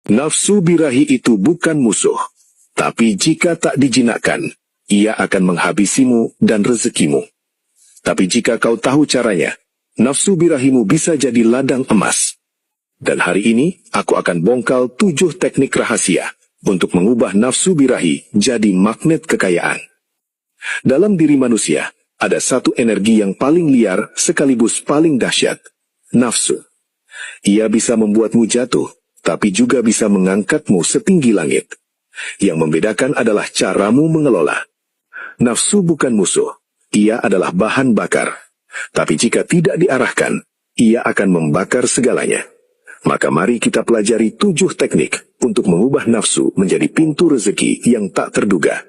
Nafsu birahi itu bukan musuh, tapi jika tak dijinakkan, ia akan menghabisimu dan rezekimu. Tapi jika kau tahu caranya, nafsu birahimu bisa jadi ladang emas. Dan hari ini, aku akan bongkal 7 teknik rahasia untuk mengubah nafsu birahi jadi magnet kekayaan. Dalam diri manusia, ada satu energi yang paling liar sekaligus paling dahsyat, nafsu. Ia bisa membuatmu jatuh, tapi juga bisa mengangkatmu setinggi langit. Yang membedakan adalah caramu mengelola. Nafsu bukan musuh, ia adalah bahan bakar. Tapi jika tidak diarahkan, ia akan membakar segalanya. Maka mari kita pelajari 7 teknik untuk mengubah nafsu menjadi pintu rezeki yang tak terduga.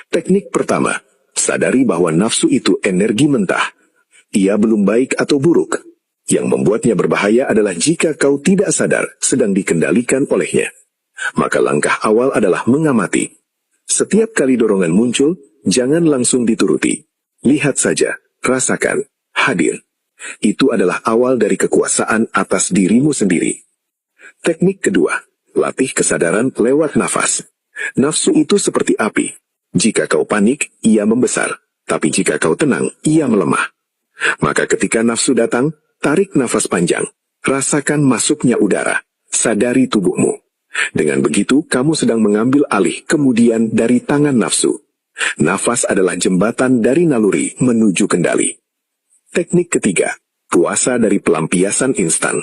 Teknik pertama, sadari bahwa nafsu itu energi mentah. Ia belum baik atau buruk. Yang membuatnya berbahaya adalah jika kau tidak sadar sedang dikendalikan olehnya. Maka langkah awal adalah mengamati. Setiap kali dorongan muncul, jangan langsung dituruti. Lihat saja, rasakan, hadir. Itu adalah awal dari kekuasaan atas dirimu sendiri. Teknik kedua, latih kesadaran lewat nafas. Nafsu itu seperti api. Jika kau panik, ia membesar. Tapi jika kau tenang, ia melemah. Maka ketika nafsu datang, tarik nafas panjang. Rasakan masuknya udara. Sadari tubuhmu. Dengan begitu, kamu sedang mengambil alih kemudian dari tangan nafsu. Nafas adalah jembatan dari naluri menuju kendali. Teknik ketiga, puasa dari pelampiasan instan.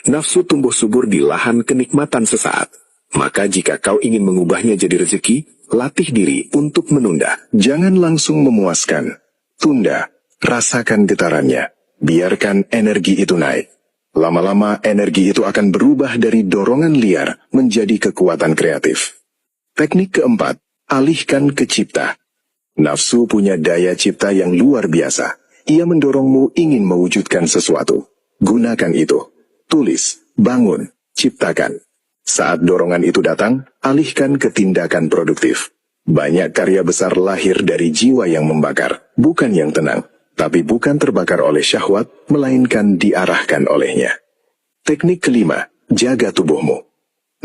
Nafsu tumbuh subur di lahan kenikmatan sesaat. Maka jika kau ingin mengubahnya jadi rezeki, latih diri untuk menunda. Jangan langsung memuaskan. Tunda, rasakan getarannya. Biarkan energi itu naik. Lama-lama energi itu akan berubah dari dorongan liar menjadi kekuatan kreatif. Teknik keempat, alihkan ke cipta. Nafsu punya daya cipta yang luar biasa. Ia mendorongmu ingin mewujudkan sesuatu. Gunakan itu. Tulis, bangun, ciptakan. Saat dorongan itu datang, alihkan ke tindakan produktif. Banyak karya besar lahir dari jiwa yang membakar, bukan yang tenang. Tapi bukan terbakar oleh syahwat, melainkan diarahkan olehnya. Teknik kelima, jaga tubuhmu.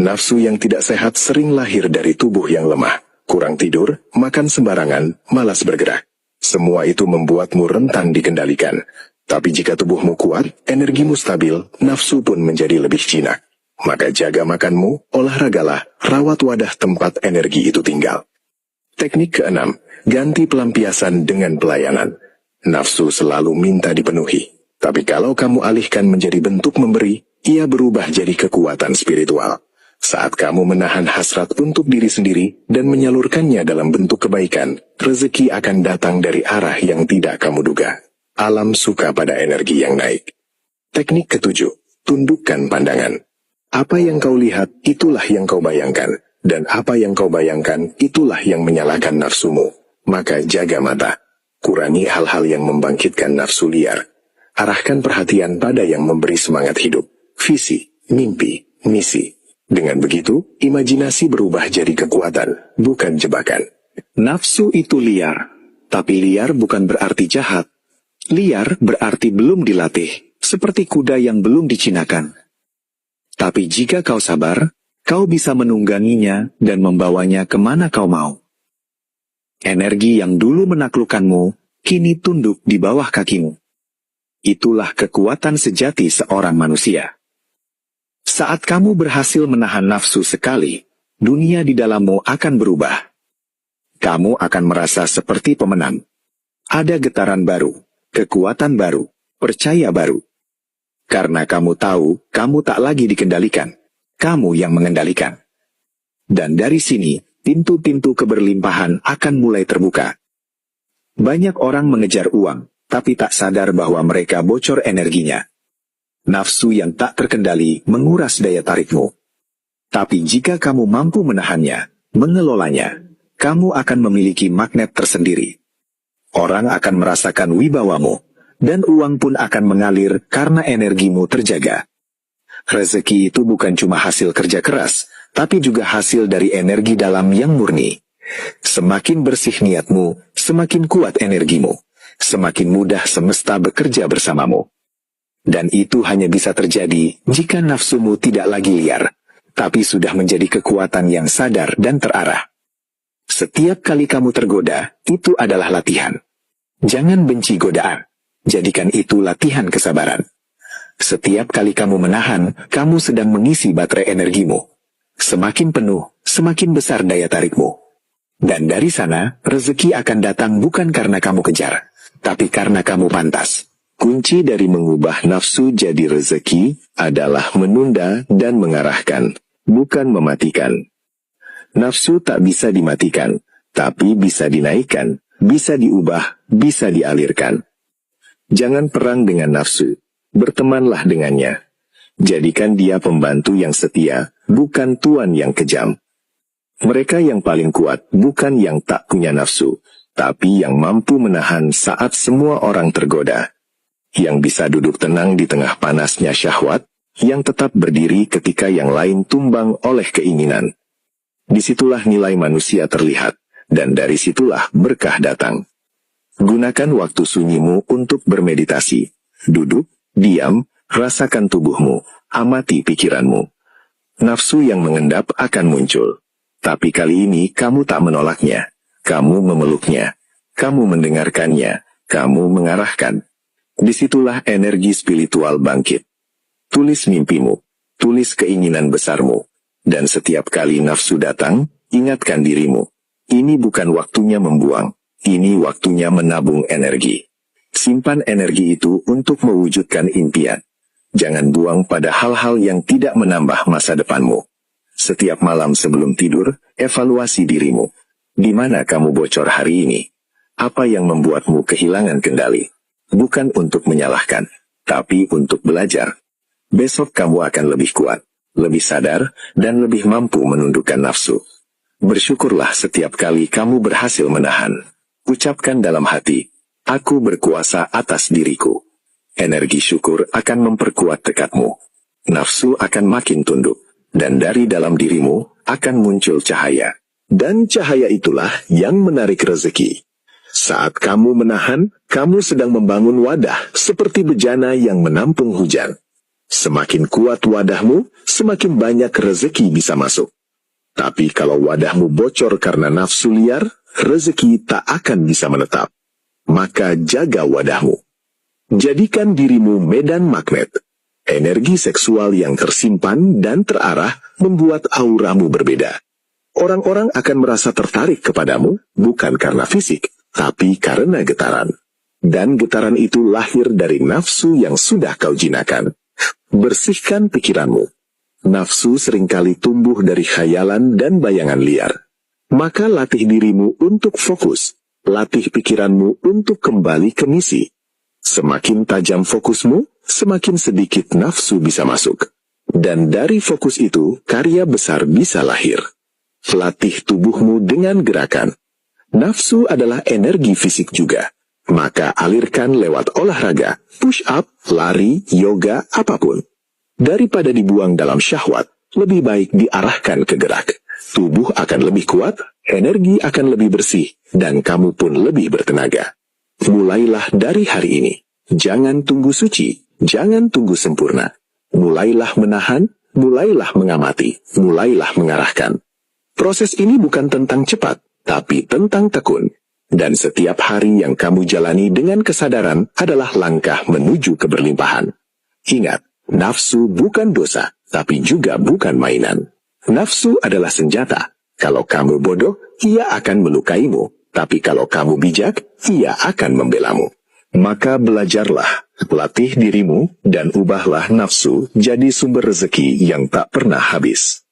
Nafsu yang tidak sehat sering lahir dari tubuh yang lemah. Kurang tidur, makan sembarangan, malas bergerak. Semua itu membuatmu rentan dikendalikan. Tapi jika tubuhmu kuat, energimu stabil, nafsu pun menjadi lebih jinak. Maka jaga makanmu, olahragalah, rawat wadah tempat energi itu tinggal. Teknik keenam, ganti pelampiasan dengan pelayanan. Nafsu selalu minta dipenuhi. Tapi kalau kamu alihkan menjadi bentuk memberi, ia berubah jadi kekuatan spiritual. Saat kamu menahan hasrat untuk diri sendiri dan menyalurkannya dalam bentuk kebaikan, rezeki akan datang dari arah yang tidak kamu duga. Alam suka pada energi yang naik. Teknik ketujuh, tundukkan pandangan. Apa yang kau lihat, itulah yang kau bayangkan. Dan apa yang kau bayangkan, itulah yang menyalakan nafsumu. Maka jaga mata. Kurangi hal-hal yang membangkitkan nafsu liar. Arahkan perhatian pada yang memberi semangat hidup. Visi, mimpi, misi. Dengan begitu, imajinasi berubah jadi kekuatan, bukan jebakan. Nafsu itu liar. Tapi liar bukan berarti jahat. Liar berarti belum dilatih, seperti kuda yang belum dicinakan. Tapi jika kau sabar, kau bisa menungganginya dan membawanya kemana kau mau. Energi yang dulu menaklukkanmu, kini tunduk di bawah kakimu. Itulah kekuatan sejati seorang manusia. Saat kamu berhasil menahan nafsu sekali, dunia di dalammu akan berubah. Kamu akan merasa seperti pemenang. Ada getaran baru, kekuatan baru, percaya baru. Karena kamu tahu, kamu tak lagi dikendalikan. Kamu yang mengendalikan. Dan dari sini, pintu-pintu keberlimpahan akan mulai terbuka. Banyak orang mengejar uang, tapi tak sadar bahwa mereka bocor energinya. Nafsu yang tak terkendali menguras daya tarikmu. Tapi jika kamu mampu menahannya, mengelolanya, kamu akan memiliki magnet tersendiri. Orang akan merasakan wibawamu, dan uang pun akan mengalir karena energimu terjaga. Rezeki itu bukan cuma hasil kerja keras, tapi juga hasil dari energi dalam yang murni. Semakin bersih niatmu, semakin kuat energimu. Semakin mudah semesta bekerja bersamamu. Dan itu hanya bisa terjadi jika nafsumu tidak lagi liar. tapi sudah menjadi kekuatan yang sadar dan terarah. Setiap kali kamu tergoda, itu adalah latihan. Jangan benci godaan. Jadikan itu latihan kesabaran. Setiap kali kamu menahan, kamu sedang mengisi baterai energimu. Semakin penuh, semakin besar daya tarikmu. Dan dari sana, rezeki akan datang bukan karena kamu kejar, tapi karena kamu pantas. Kunci dari mengubah nafsu jadi rezeki adalah menunda dan mengarahkan, bukan mematikan. Nafsu tak bisa dimatikan, tapi bisa dinaikkan, bisa diubah, bisa dialirkan. Jangan perang dengan nafsu, bertemanlah dengannya. Jadikan dia pembantu yang setia, bukan tuan yang kejam. Mereka yang paling kuat bukan yang tak punya nafsu, tapi yang mampu menahan saat semua orang tergoda. Yang bisa duduk tenang di tengah panasnya syahwat, yang tetap berdiri ketika yang lain tumbang oleh keinginan. Disitulah nilai manusia terlihat, dan dari situlah berkah datang. Gunakan waktu sunyimu untuk bermeditasi. Duduk, diam, rasakan tubuhmu, amati pikiranmu. Nafsu yang mengendap akan muncul. Tapi kali ini kamu tak menolaknya. Kamu memeluknya. Kamu mendengarkannya. Kamu mengarahkan. Disitulah energi spiritual bangkit. Tulis mimpimu. Tulis keinginan besarmu. Dan setiap kali nafsu datang, ingatkan dirimu. Ini bukan waktunya membuang. Ini waktunya menabung energi. Simpan energi itu untuk mewujudkan impian. Jangan buang pada hal-hal yang tidak menambah masa depanmu. Setiap malam sebelum tidur, evaluasi dirimu. Di mana kamu bocor hari ini? Apa yang membuatmu kehilangan kendali? Bukan untuk menyalahkan, tapi untuk belajar. Besok kamu akan lebih kuat, lebih sadar, dan lebih mampu menundukkan nafsu. Bersyukurlah setiap kali kamu berhasil menahan. Ucapkan dalam hati, aku berkuasa atas diriku. Energi syukur akan memperkuat tekadmu. Nafsu akan makin tunduk, dan dari dalam dirimu akan muncul cahaya. Dan cahaya itulah yang menarik rezeki. Saat kamu menahan, kamu sedang membangun wadah seperti bejana yang menampung hujan. Semakin kuat wadahmu, semakin banyak rezeki bisa masuk. Tapi kalau wadahmu bocor karena nafsu liar, rezeki tak akan bisa menetap. Maka jaga wadahmu. Jadikan dirimu medan magnet. Energi seksual yang tersimpan dan terarah membuat auramu berbeda. Orang-orang akan merasa tertarik kepadamu bukan karena fisik, tapi karena getaran. Dan getaran itu lahir dari nafsu yang sudah kau jinakan. Bersihkan pikiranmu. Nafsu seringkali tumbuh dari khayalan dan bayangan liar. Maka latih dirimu untuk fokus. Latih pikiranmu untuk kembali ke misi. Semakin tajam fokusmu, semakin sedikit nafsu bisa masuk. Dan dari fokus itu, karya besar bisa lahir. Latih tubuhmu dengan gerakan. Nafsu adalah energi fisik juga. Maka alirkan lewat olahraga, push up, lari, yoga, apapun. Daripada dibuang dalam syahwat, lebih baik diarahkan ke gerak. Tubuh akan lebih kuat, energi akan lebih bersih, dan kamu pun lebih bertenaga. Mulailah dari hari ini. Jangan tunggu suci, jangan tunggu sempurna. Mulailah menahan, mulailah mengamati, mulailah mengarahkan. Proses ini bukan tentang cepat, tapi tentang tekun. Dan setiap hari yang kamu jalani dengan kesadaran adalah langkah menuju keberlimpahan. Ingat, nafsu bukan dosa, tapi juga bukan mainan. Nafsu adalah senjata. Kalau kamu bodoh, ia akan melukaimu. Tapi kalau kamu bijak, ia akan membelamu. Maka belajarlah, latih dirimu, dan ubahlah nafsu jadi sumber rezeki yang tak pernah habis.